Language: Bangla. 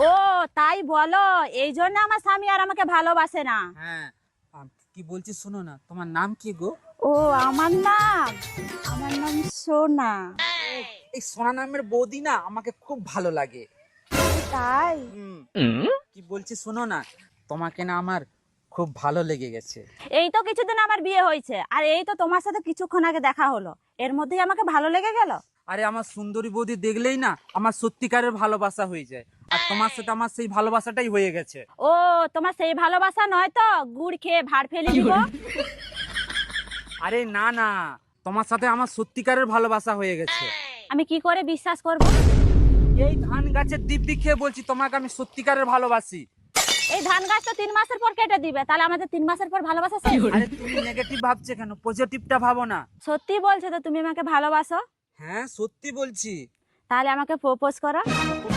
ও তাই বলো, এই জন্য আমার স্বামী আর আমাকে ভালোবাসে না। হ্যাঁ, কি বলছি শোনো না, তোমার নাম কি গো? ও আমার নাম সোনা। এই সোনা নামের বৌদি না আমাকে খুব ভালো লাগে। তাই? কি বলছি শোনো না, তোমাকে না আমার খুব ভালো লেগে গেছে। এই তো কিছুদিন আমার বিয়ে হয়েছে, আর এই তো তোমার সাথে কিছুক্ষণ আগে দেখা হলো, এর মধ্যেই আমাকে ভালো লেগে গেল। আরে আমার সুন্দরী বৌদি দেখলেই না আমার সত্যিকারের ভালোবাসা হয়ে যায়, আর তোমার সাথে আমার সেই ভালোবাসাটাই হয়ে গেছে। ও তোমার সেই ভালোবাসা নয় তো গুড় খেয়ে ভাড় ফেলে দিব? আরে না না, তোমার সাথে আমার সত্যিকারের ভালোবাসা হয়ে গেছে। আমি কি করে বিশ্বাস করব? এই ধান গাছের দিব্যি খেয়ে বলছি তোমাকে আমি সত্যিকারের ভালোবাসি। এই ধান গাছ তো 3 মাসের পর কেটে দিবে, তাহলে আমাদের 3 মাসের পর ভালোবাসা শেষ? আরে তুমি নেগেটিভ ভাবছো কেন, পজিটিভটা ভাবো না। সত্যি বলছো তো তুমি আমাকে ভালোবাসো? হ্যাঁ সত্যি বলছি। তাহলে আমাকে প্রপোজ করো।